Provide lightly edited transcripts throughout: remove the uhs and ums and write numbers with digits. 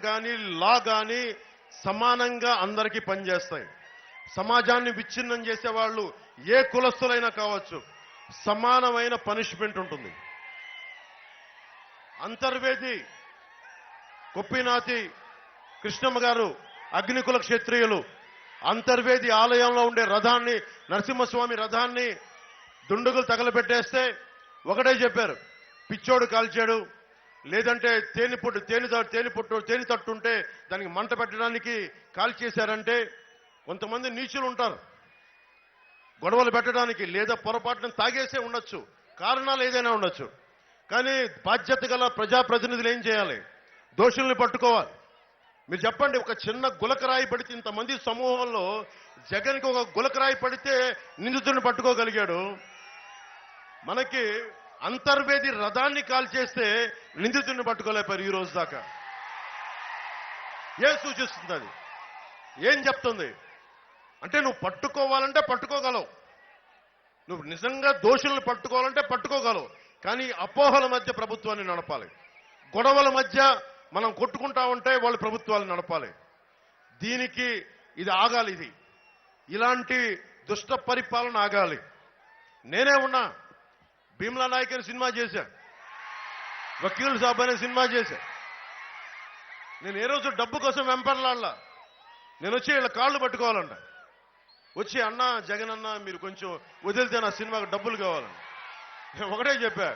కానీ లా కానీ సమానంగా అందరికీ పనిచేస్తాయి. సమాజాన్ని విచ్ఛిన్నం చేసే వాళ్ళు ఏ కులస్తులైనా కావచ్చు, సమానమైన పనిష్మెంట్ ఉంటుంది. అంతర్వేది కొప్పినాతి కృష్ణమ్మ గారు అగ్నికుల క్షత్రియులు అంతర్వేది ఆలయంలో ఉండే రథాన్ని, నరసింహస్వామి రథాన్ని దుండుగులు తగలబెట్టేస్తే ఒకటే చెప్పారు, పిచ్చోడు కాల్చాడు, లేదంటే తేనె తట్టుంటే దానికి మంట పెట్టడానికి కాల్చేశారంటే కొంతమంది నీచులు ఉంటారు గొడవలు పెట్టడానికి, లేదా పొరపాటున తాగేసే ఉండొచ్చు, కారణాలు ఏదైనా ఉండొచ్చు. కానీ బాధ్యత గల ప్రజాప్రతినిధులు ఏం చేయాలి? దోషుల్ని పట్టుకోవాలి. మీరు చెప్పండి, ఒక చిన్న గులకరాయి పడితే ఇంతమంది సమూహంలో జగన్కి ఒక గులకరాయి పడితే నిందితుడిని పట్టుకోగలిగాడు. మనకి అంతర్వేది రథాన్ని కాల్చేస్తే నిందితుడిని పట్టుకోలేపారు ఈ రోజు దాకా. ఏం సూచిస్తుంది అది? ఏం చెప్తుంది అంటే, నువ్వు పట్టుకోవాలంటే పట్టుకోగలవు, నువ్వు నిజంగా దోషులను పట్టుకోవాలంటే పట్టుకోగలవు. కానీ అపోహల మధ్య ప్రభుత్వాన్ని నడపాలి, గొడవల మధ్య మనం కొట్టుకుంటా ఉంటే వాళ్ళు ప్రభుత్వాలు నడపాలి. దీనికి ఇది ఆగాలి, ఇలాంటి దుష్ట పరిపాలన ఆగాలి. నేనే ఉన్నా, భీమ్లా నాయక్ అని సినిమా చేశా, వకీల్ సాబ్ అనే సినిమా చేశా. నేను ఏ రోజు డబ్బు కోసం వెంపర్లాడలా. నేను వచ్చి వీళ్ళ కాళ్ళు పట్టుకోవాలంట, వచ్చి అన్న జగన్ అన్న మీరు కొంచెం వదిలితే నా సినిమాకు డబ్బులు కావాలని. నేను ఒకటే చెప్పా,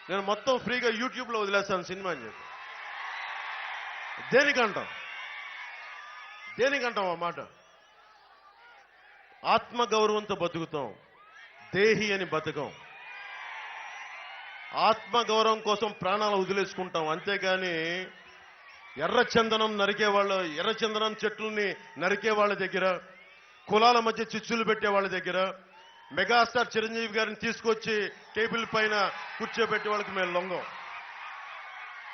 నేను మొత్తం ఫ్రీగా యూట్యూబ్లో వదిలేస్తాను సినిమా అని చెప్పి. దేనికంటాం ఆ మాట? ఆత్మగౌరవంతో బతుకుతాం, దేహి అని బతకం. ఆత్మగౌరవం కోసం ప్రాణాలు వదిలేసుకుంటాం, అంతేగాని ఎర్రచందనం నరికేవాళ్ళు, ఎర్రచందనం చెట్లని నరికే వాళ్ళ దగ్గర, కులాల మధ్య చిచ్చులు పెట్టే వాళ్ళ దగ్గర, మెగాస్టార్ చిరంజీవి గారిని తీసుకొచ్చి టేబుల్ పైన కూర్చోబెట్టే వాళ్ళకి మేము లొంగం.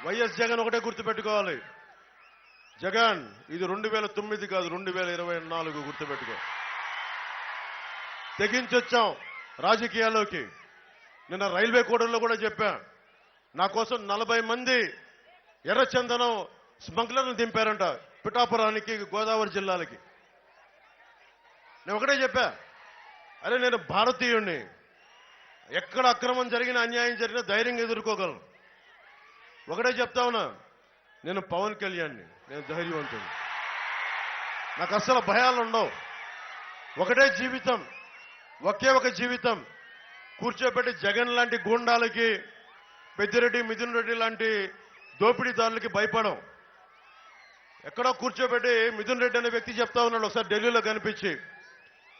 వైఎస్ జగన్ ఒకటే గుర్తుపెట్టుకోవాలి, జగన్ ఇది 2009 కాదు 2024 గుర్తుపెట్టుకో. తెగించొచ్చాం రాజకీయాల్లోకి. నిన్న రైల్వే కోడల్లో కూడా చెప్పా, నా కోసం 40 మంది ఎర్రచందనం స్మగ్లర్ను దింపారంట పిఠాపురానికి, గోదావరి జిల్లాలకి. నేను ఒకటే చెప్పా, అరే నేను భారతీయుణ్ణి, ఎక్కడ అక్రమం జరిగినా అన్యాయం జరిగినా ధైర్యంగా ఎదుర్కోగలను. ఒకటే చెప్తా ఉన్నా, నేను పవన్ కళ్యాణ్ని, నేను ధైర్యవంతుని, నాకు అస్సలు భయాలు ఉండవు. ఒకటే జీవితం, ఒకే ఒక జీవితం. కూర్చోబెట్టి జగన్ లాంటి గూండాలకి, పెద్దిరెడ్డి మిథున్ రెడ్డి లాంటి దోపిడీదారులకి భయపడం. ఎక్కడో కూర్చోబెట్టి మిథున్ రెడ్డి అనే వ్యక్తి చెప్తా ఉన్నాడు ఒకసారి ఢిల్లీలో కనిపించి,